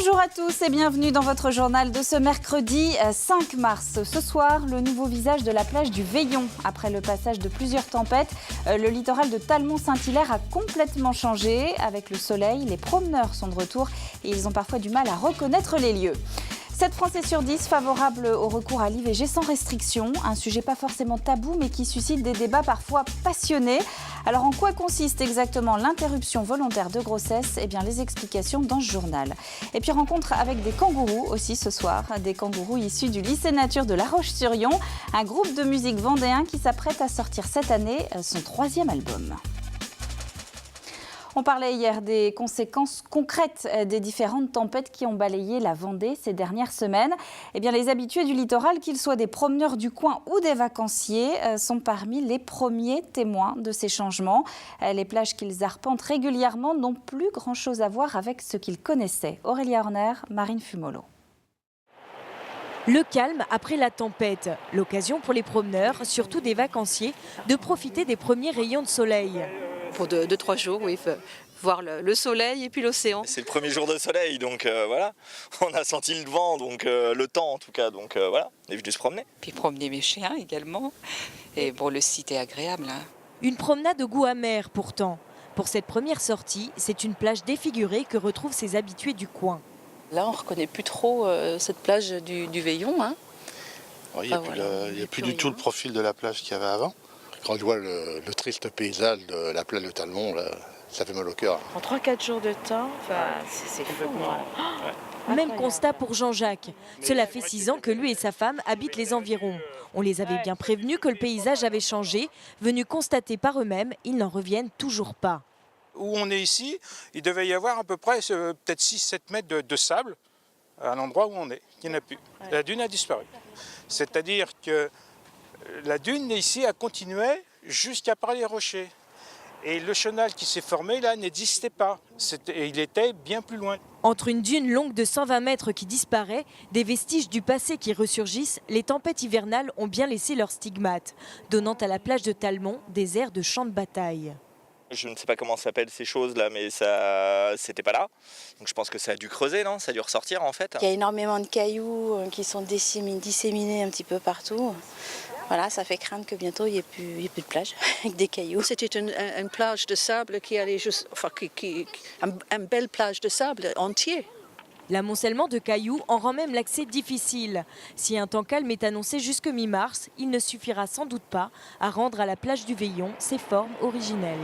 Bonjour à tous et bienvenue dans votre journal de ce mercredi 5 mars. Ce soir, le nouveau visage de la plage du Veillon. Après le passage de plusieurs tempêtes, le littoral de Talmont-Saint-Hilaire a complètement changé. Avec le soleil, les promeneurs sont de retour et ils ont parfois du mal à reconnaître les lieux. 7 Français sur 10 favorables au recours à l'IVG sans restriction, un sujet pas forcément tabou mais qui suscite des débats parfois passionnés. Alors en quoi consiste exactement l'interruption volontaire de grossesse ? Eh bien les explications dans ce journal. Et puis rencontre avec des kangourous aussi ce soir, des kangourous issus du lycée nature de La Roche-sur-Yon, un groupe de musique vendéen qui s'apprête à sortir cette année son 3e album. On parlait hier des conséquences concrètes des différentes tempêtes qui ont balayé la Vendée ces dernières semaines. Eh bien, les habitués du littoral, qu'ils soient des promeneurs du coin ou des vacanciers, sont parmi les premiers témoins de ces changements. Les plages qu'ils arpentent régulièrement n'ont plus grand-chose à voir avec ce qu'ils connaissaient. Aurélia Horner, Marine Fumolo. Le calme après la tempête, l'occasion pour les promeneurs, surtout des vacanciers, de profiter des premiers rayons de soleil. Pour 2-3 jours, oui, voir le soleil et puis l'océan. C'est le premier jour de soleil, donc voilà, on a senti le vent, donc le temps en tout cas, donc voilà, on est venu se promener. Puis promener mes chiens également, et bon, le site est agréable. Hein. Une promenade au goût amer pourtant. Pour cette première sortie, c'est une plage défigurée que retrouvent ces habitués du coin. Là, on ne reconnaît plus trop cette plage du Veillon. Hein. Oui, il n'y a plus du tout le profil de la plage qu'il y avait avant. Quand je vois le triste paysage de la plage de Talmont, là, ça fait mal au cœur. En 3-4 jours de temps, c'est fou. Même constat pour Jean-Jacques. Cela fait 6 ans que lui et sa femme habitent les environs. On les avait bien prévenus que le paysage avait changé. Venus constater par eux-mêmes, ils n'en reviennent toujours pas. Où on est ici, il devait y avoir à peu près peut-être 6-7 mètres de sable à l'endroit où on est. Il n'y en a plus. La dune a disparu. C'est-à-dire que la dune ici a continué jusqu'à par les rochers. Et le chenal qui s'est formé là n'existait pas. Il était bien plus loin. Entre une dune longue de 120 mètres qui disparaît, des vestiges du passé qui ressurgissent, les tempêtes hivernales ont bien laissé leurs stigmates, donnant à la plage de Talmont des airs de champ de bataille. Je ne sais pas comment s'appellent ces choses-là, mais ça, c'était pas là. Donc je pense que ça a dû creuser, non ? Ça a dû ressortir en fait. Il y a énormément de cailloux qui sont disséminés un petit peu partout. Voilà, ça fait craindre que bientôt il n'y ait plus de plage avec des cailloux. C'était une plage de sable qui allait juste, une belle plage de sable entière. L'amoncellement de cailloux en rend même l'accès difficile. Si un temps calme est annoncé jusque mi-mars, il ne suffira sans doute pas à rendre à la plage du Veillon ses formes originelles.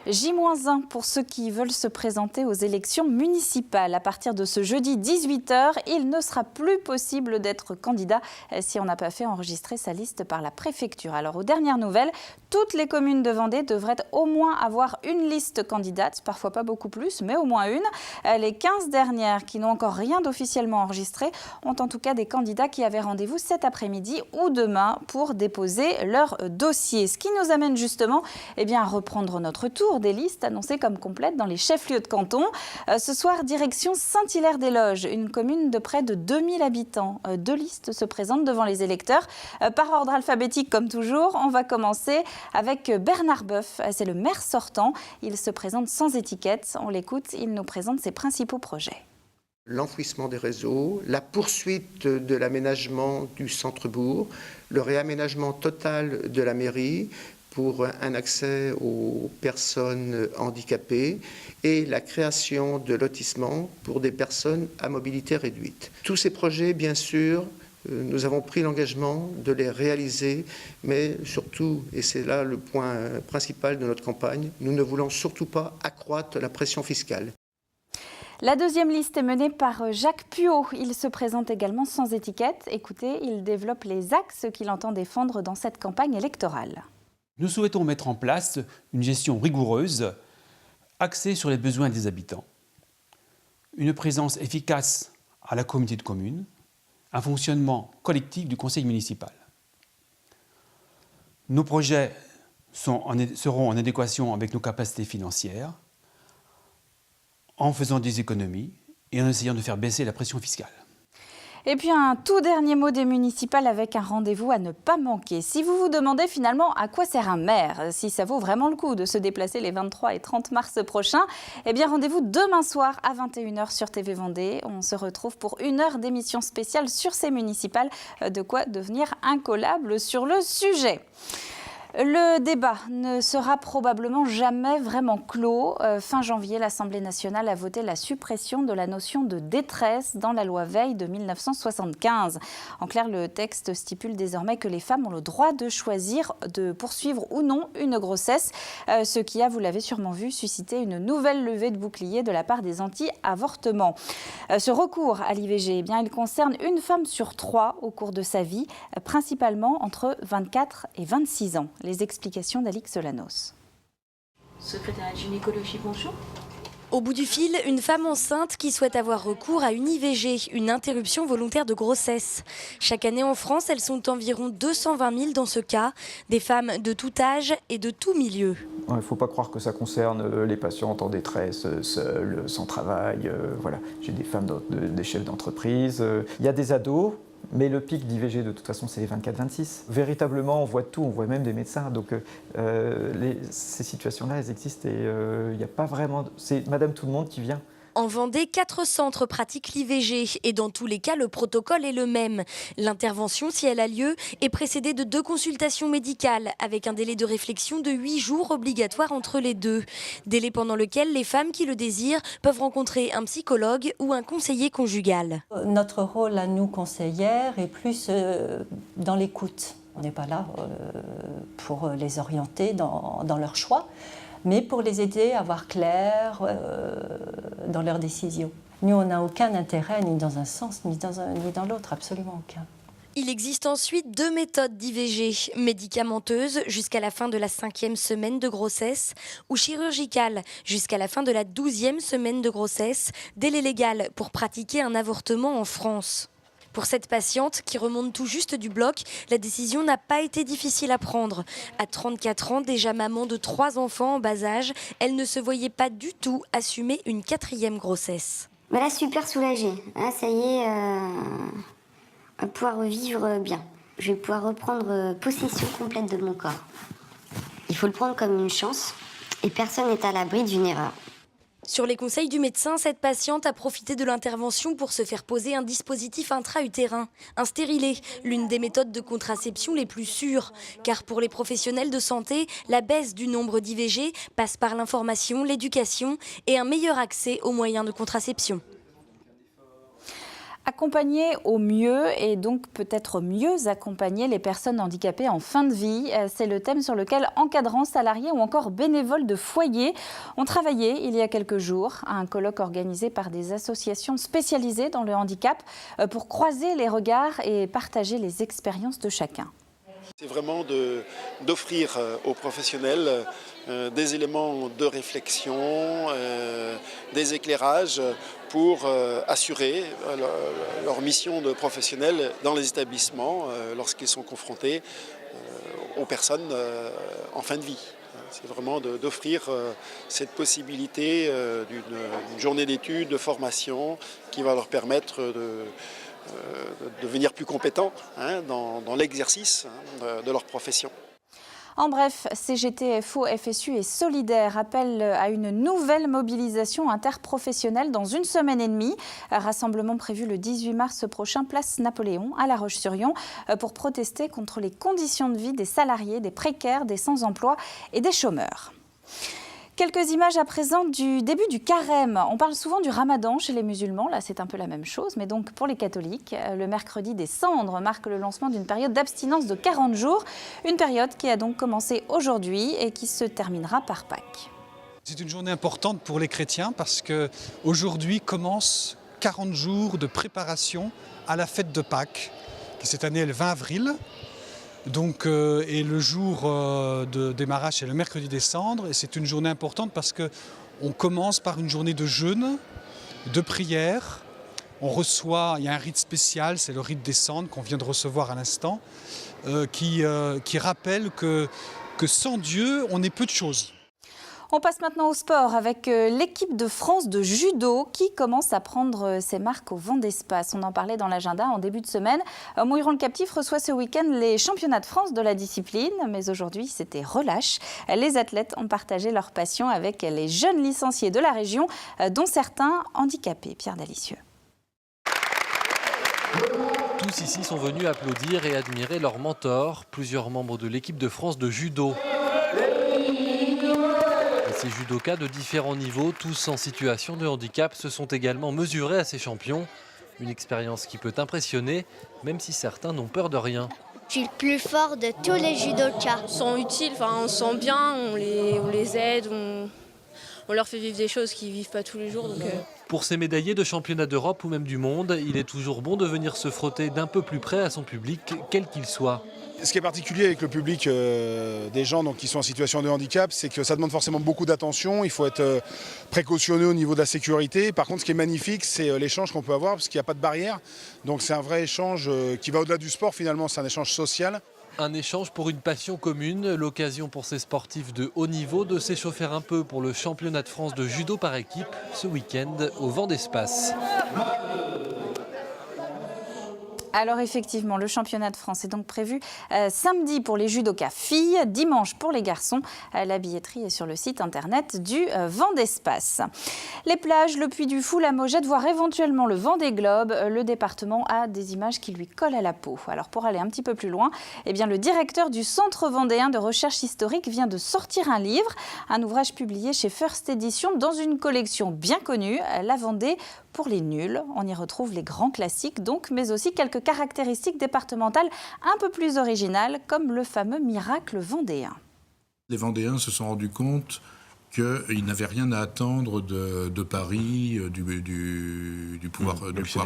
J-1 pour ceux qui veulent se présenter aux élections municipales. À partir de ce jeudi 18h, il ne sera plus possible d'être candidat si on n'a pas fait enregistrer sa liste par la préfecture. Alors aux dernières nouvelles, toutes les communes de Vendée devraient au moins avoir une liste candidate, parfois pas beaucoup plus, mais au moins une. Les 15 dernières qui n'ont encore rien d'officiellement enregistré ont en tout cas des candidats qui avaient rendez-vous cet après-midi ou demain pour déposer leur dossier. Ce qui nous amène justement à reprendre notre tour des listes annoncées comme complètes dans les chefs-lieux de canton. Ce soir, direction Saint-Hilaire-des-Loges, une commune de près de 2000 habitants. 2 listes se présentent devant les électeurs. Par ordre alphabétique, comme toujours, on va commencer avec Bernard Boeuf. C'est le maire sortant. Il se présente sans étiquette. On l'écoute, il nous présente ses principaux projets. L'enfouissement des réseaux, la poursuite de l'aménagement du centre-bourg, le réaménagement total de la mairie, pour un accès aux personnes handicapées et la création de lotissements pour des personnes à mobilité réduite. Tous ces projets, bien sûr, nous avons pris l'engagement de les réaliser, mais surtout, et c'est là le point principal de notre campagne, nous ne voulons surtout pas accroître la pression fiscale. La deuxième liste est menée par Jacques Puot. Il se présente également sans étiquette. Écoutez, il développe les axes qu'il entend défendre dans cette campagne électorale. Nous souhaitons mettre en place une gestion rigoureuse, axée sur les besoins des habitants, une présence efficace à la communauté de communes, un fonctionnement collectif du conseil municipal. Nos projets seront en adéquation avec nos capacités financières, en faisant des économies et en essayant de faire baisser la pression fiscale. Et puis un tout dernier mot des municipales avec un rendez-vous à ne pas manquer. Si vous vous demandez finalement à quoi sert un maire, si ça vaut vraiment le coup de se déplacer les 23 et 30 mars prochains, eh bien rendez-vous demain soir à 21h sur TV Vendée. On se retrouve pour 1 heure d'émission spéciale sur ces municipales, de quoi devenir incollable sur le sujet. Le débat ne sera probablement jamais vraiment clos. Fin janvier, l'Assemblée nationale a voté la suppression de la notion de détresse dans la loi Veil de 1975. En clair, le texte stipule désormais que les femmes ont le droit de choisir de poursuivre ou non une grossesse, ce qui a, vous l'avez sûrement vu, suscité une nouvelle levée de bouclier de la part des anti-avortements. Ce recours à l'IVG, il concerne une femme sur 3 au cours de sa vie, principalement entre 24 et 26 ans. Les explications d'Alix Solanos. Secrétaire de gynécologie, bonjour. Au bout du fil, une femme enceinte qui souhaite avoir recours à une IVG, une interruption volontaire de grossesse. Chaque année en France, elles sont environ 220 000 dans ce cas, des femmes de tout âge et de tout milieu. Il ne faut pas croire que ça concerne les patientes en détresse, seules, sans travail. Voilà. J'ai des femmes, des chefs d'entreprise. Il y a des ados. Mais le pic d'IVG, de toute façon, c'est les 24-26. Véritablement, on voit tout, on voit même des médecins. Donc, ces situations-là, elles existent et il n'y a pas vraiment... C'est Madame Tout-le-Monde qui vient. En Vendée, 4 centres pratiquent l'IVG et dans tous les cas, le protocole est le même. L'intervention, si elle a lieu, est précédée de 2 consultations médicales avec un délai de réflexion de 8 jours obligatoire entre les deux. Délai pendant lequel les femmes qui le désirent peuvent rencontrer un psychologue ou un conseiller conjugal. Notre rôle à nous, conseillères, est plus dans l'écoute. On n'est pas là pour les orienter dans leur choix, mais pour les aider à voir clair dans leurs décisions. Nous, on n'a aucun intérêt, ni dans un sens, ni dans l'autre, absolument aucun. Il existe ensuite 2 méthodes d'IVG, médicamenteuses jusqu'à la fin de la 5e semaine de grossesse ou chirurgicale jusqu'à la fin de la 12e semaine de grossesse, délai légal pour pratiquer un avortement en France. Pour cette patiente, qui remonte tout juste du bloc, la décision n'a pas été difficile à prendre. À 34 ans, déjà maman de 3 enfants en bas âge, elle ne se voyait pas du tout assumer une 4e grossesse. Là, super soulagée. Là, ça y est, on va pouvoir vivre bien. Je vais pouvoir reprendre possession complète de mon corps. Il faut le prendre comme une chance et personne n'est à l'abri d'une erreur. Sur les conseils du médecin, cette patiente a profité de l'intervention pour se faire poser un dispositif intra-utérin, un stérilet, l'une des méthodes de contraception les plus sûres. Car pour les professionnels de santé, la baisse du nombre d'IVG passe par l'information, l'éducation et un meilleur accès aux moyens de contraception. Accompagner au mieux et donc peut-être mieux accompagner les personnes handicapées en fin de vie. C'est le thème sur lequel encadrants, salariés ou encore bénévoles de foyer ont travaillé il y a quelques jours à un colloque organisé par des associations spécialisées dans le handicap pour croiser les regards et partager les expériences de chacun. C'est vraiment d'offrir aux professionnels des éléments de réflexion, des éclairages pour assurer leur mission de professionnel dans les établissements lorsqu'ils sont confrontés aux personnes en fin de vie. C'est vraiment d'offrir cette possibilité d'une journée d'études, de formation qui va leur permettre de devenir plus compétents dans l'exercice de leur profession. En bref, CGT, FO, FSU et Solidaire appellent à une nouvelle mobilisation interprofessionnelle dans 1 semaine et demie. Rassemblement prévu le 18 mars prochain, place Napoléon, à La Roche-sur-Yon, pour protester contre les conditions de vie des salariés, des précaires, des sans-emploi et des chômeurs. Quelques images à présent du début du carême. On parle souvent du ramadan chez les musulmans, là c'est un peu la même chose, mais donc pour les catholiques, le mercredi des cendres marque le lancement d'une période d'abstinence de 40 jours, une période qui a donc commencé aujourd'hui et qui se terminera par Pâques. C'est une journée importante pour les chrétiens parce qu'aujourd'hui commence 40 jours de préparation à la fête de Pâques, qui cette année est le 20 avril. Donc, et le jour de démarrage, c'est le mercredi des cendres. Et c'est une journée importante parce qu'on commence par une journée de jeûne, de prière. On reçoit, il y a un rite spécial, c'est le rite des cendres qu'on vient de recevoir à l'instant, qui rappelle que sans Dieu, on est peu de choses. On passe maintenant au sport avec l'équipe de France de judo qui commence à prendre ses marques au Vendespace. On en parlait dans l'agenda en début de semaine. Mouilleron le Captif reçoit ce week-end les championnats de France de la discipline. Mais aujourd'hui, c'était relâche. Les athlètes ont partagé leur passion avec les jeunes licenciés de la région, dont certains handicapés. Pierre Dalicieux. Tous ici sont venus applaudir et admirer leur mentor, plusieurs membres de l'équipe de France de judo. Ces judokas de différents niveaux, tous en situation de handicap, se sont également mesurés à ces champions. Une expérience qui peut impressionner, même si certains n'ont peur de rien. Je suis le plus fort de tous les judokas. Ils sont utiles, on se sent bien, on les aide, on leur fait vivre des choses qu'ils ne vivent pas tous les jours. Pour ces médaillés de championnat d'Europe ou même du monde, il est toujours bon de venir se frotter d'un peu plus près à son public, quel qu'il soit. Ce qui est particulier avec le public des gens qui sont en situation de handicap, c'est que ça demande forcément beaucoup d'attention. Il faut être précautionneux au niveau de la sécurité. Par contre, ce qui est magnifique, c'est l'échange qu'on peut avoir parce qu'il n'y a pas de barrière. Donc c'est un vrai échange qui va au-delà du sport finalement, c'est un échange social. Un échange pour une passion commune, l'occasion pour ces sportifs de haut niveau de s'échauffer un peu pour le championnat de France de judo par équipe ce week-end au Vendespace. Alors effectivement, le championnat de France est donc prévu samedi pour les judokas filles, dimanche pour les garçons. La billetterie est sur le site internet du Vendespace. Les plages, le Puy du Fou, la Mogette, voire éventuellement le Vendée Globe, le département a des images qui lui collent à la peau. Alors pour aller un petit peu plus loin, le directeur du Centre vendéen de recherche historique vient de sortir un livre, un ouvrage publié chez First Edition dans une collection bien connue, La Vendée pour les nuls. On y retrouve les grands classiques donc, mais aussi quelques caractéristiques départementales un peu plus originales, comme le fameux miracle vendéen. Les Vendéens se sont rendus compte qu'ils n'avaient rien à attendre de Paris, du pouvoir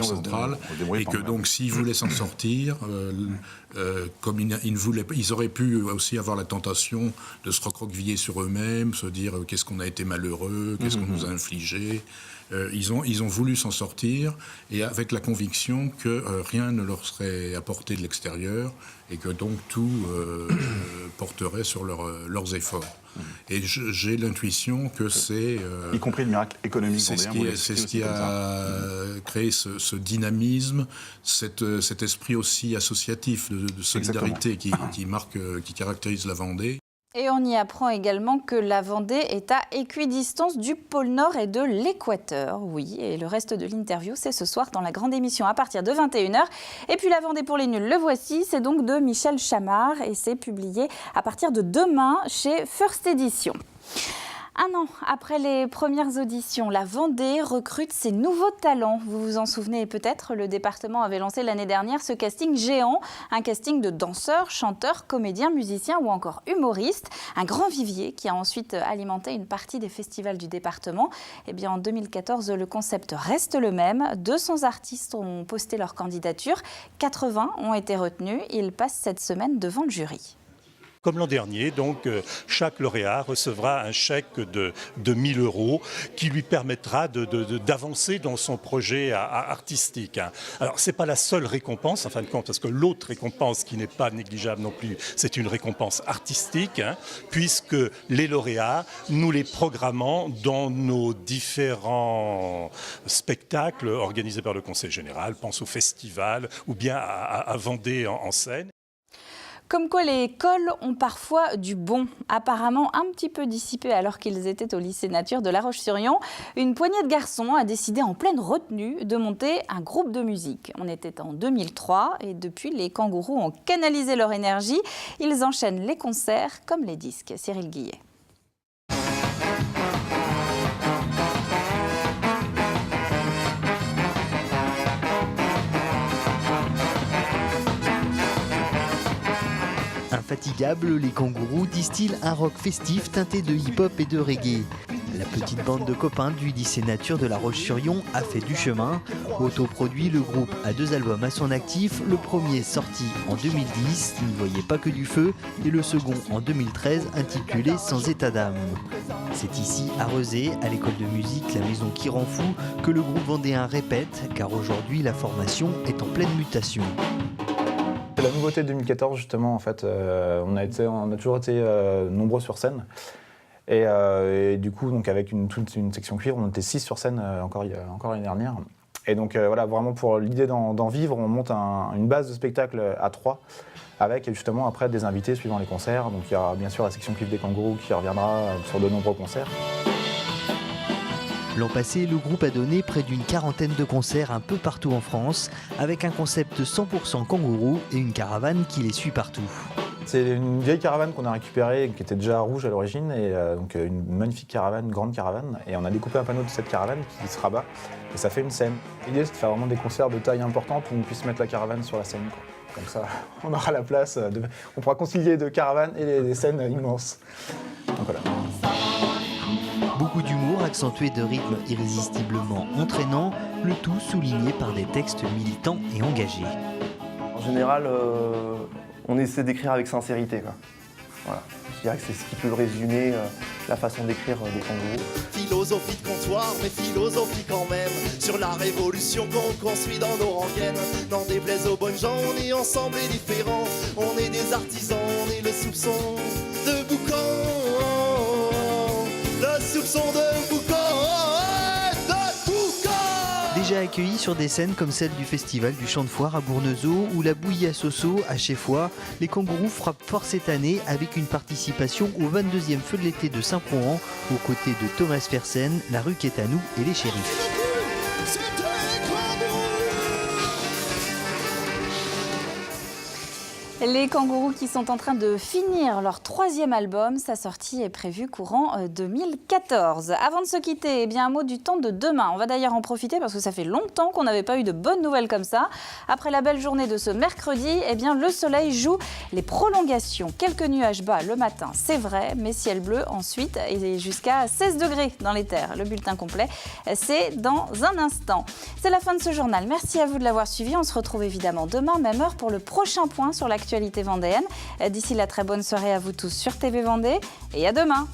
central, et que donc s'ils voulaient s'en sortir, comme ils auraient pu aussi avoir la tentation de se recroqueviller sur eux-mêmes, se dire qu'est-ce qu'on a été malheureux, qu'est-ce qu'on nous a infligé. Ils ont voulu s'en sortir, et avec la conviction que rien ne leur serait apporté de l'extérieur et que donc tout porterait sur leurs efforts. Et j'ai l'intuition que c'est... y compris le miracle économique vendéen. C'est ce qui a créé ce dynamisme, cet esprit aussi associatif de solidarité qui caractérise la Vendée. Et on y apprend également que la Vendée est à équidistance du pôle Nord et de l'équateur. Oui, et le reste de l'interview, c'est ce soir dans la grande émission à partir de 21h. Et puis la Vendée pour les nuls, le voici, c'est donc de Michel Chamard et c'est publié à partir de demain chez First Edition. Un an après les premières auditions, la Vendée recrute ses nouveaux talents. Vous vous en souvenez peut-être, le département avait lancé l'année dernière ce casting géant, un casting de danseurs, chanteurs, comédiens, musiciens ou encore humoristes. Un grand vivier qui a ensuite alimenté une partie des festivals du département. Eh bien, en 2014, le concept reste le même. 200 artistes ont posté leur candidature, 80 ont été retenus. Ils passent cette semaine devant le jury. Comme l'an dernier, donc, chaque lauréat recevra un chèque de 1 000 € qui lui permettra d'avancer dans son projet artistique. Alors, ce n'est pas la seule récompense, en fin de compte, parce que l'autre récompense qui n'est pas négligeable non plus, c'est une récompense artistique, puisque les lauréats, nous les programmons dans nos différents spectacles organisés par le Conseil général, pense au festival ou bien à Vendée en scène. Comme quoi les écoles ont parfois du bon, apparemment un petit peu dissipé alors qu'ils étaient au lycée nature de La Roche-sur-Yon. Une poignée de garçons a décidé en pleine retenue de monter un groupe de musique. On était en 2003 et depuis, les kangourous ont canalisé leur énergie. Ils enchaînent les concerts comme les disques. Cyril Guillet. Infatigables, les kangourous distillent un rock festif teinté de hip-hop et de reggae. La petite bande de copains du lycée nature de La Roche-sur-Yon a fait du chemin. Autoproduit, le groupe a 2 albums à son actif. Le premier sorti en 2010, N'y voyez pas que du feu, et le second en 2013, intitulé Sans état d'âme. C'est ici, à Rezé, à l'école de musique La Maison qui rend fou, que le groupe vendéen répète, car aujourd'hui la formation est en pleine mutation. La nouveauté de 2014, justement, en fait, on a toujours été nombreux sur scène. Et du coup, donc, avec toute une section cuivre, on était 6 sur scène encore l'année dernière. Et donc voilà, vraiment pour l'idée d'en vivre, on monte une base de spectacle à 3, avec justement après des invités suivant les concerts. Donc il y aura bien sûr la section cuivre des Kangourous qui reviendra sur de nombreux concerts. L'an passé, le groupe a donné près d'une quarantaine de concerts un peu partout en France, avec un concept 100% kangourou et une caravane qui les suit partout. C'est une vieille caravane qu'on a récupérée, qui était déjà rouge à l'origine, et donc une magnifique caravane, une grande caravane. Et on a découpé un panneau de cette caravane qui se rabat, et ça fait une scène. L'idée, c'est de faire vraiment des concerts de taille importante où on puisse mettre la caravane sur la scène, quoi. Comme ça, on aura la place, on pourra concilier de caravane et des scènes immenses. Donc voilà. Beaucoup d'humour accentué de rythmes irrésistiblement entraînants, le tout souligné par des textes militants et engagés. En général, on essaie d'écrire avec sincérité, quoi. Voilà. Je dirais que c'est ce qui peut résumer la façon d'écrire des Kangourous. Philosophie de comptoir, mais philosophie quand même, sur la révolution qu'on construit dans nos rengaines. N'en déplaise aux bonnes gens, on est ensemble et différents. On est des artisans, on est le soupçon de Boucan. Le soupçon de Boucan. Déjà accueillis sur des scènes comme celle du festival du Champ de Foire à Bournezeau ou la Bouillie à Sosso à Chéfois, les Kangourous frappent fort cette année avec une participation au 22e feu de l'été de Saint-Prohan aux côtés de Thomas Fersen, La Rue qui est à nous et les Shérifs. Les Kangourous qui sont en train de finir leur 3e album, sa sortie est prévue courant 2014. Avant de se quitter, eh bien, un mot du temps de demain. On va d'ailleurs en profiter parce que ça fait longtemps qu'on n'avait pas eu de bonnes nouvelles comme ça. Après la belle journée de ce mercredi, eh bien, le soleil joue les prolongations. Quelques nuages bas le matin, c'est vrai, mais ciel bleu ensuite et jusqu'à 16 degrés dans les terres. Le bulletin complet, c'est dans un instant. C'est la fin de ce journal. Merci à vous de l'avoir suivi. On se retrouve évidemment demain, même heure, pour le prochain point sur l'actualité vendéenne. D'ici là, très bonne soirée à vous tous sur TV Vendée et à demain.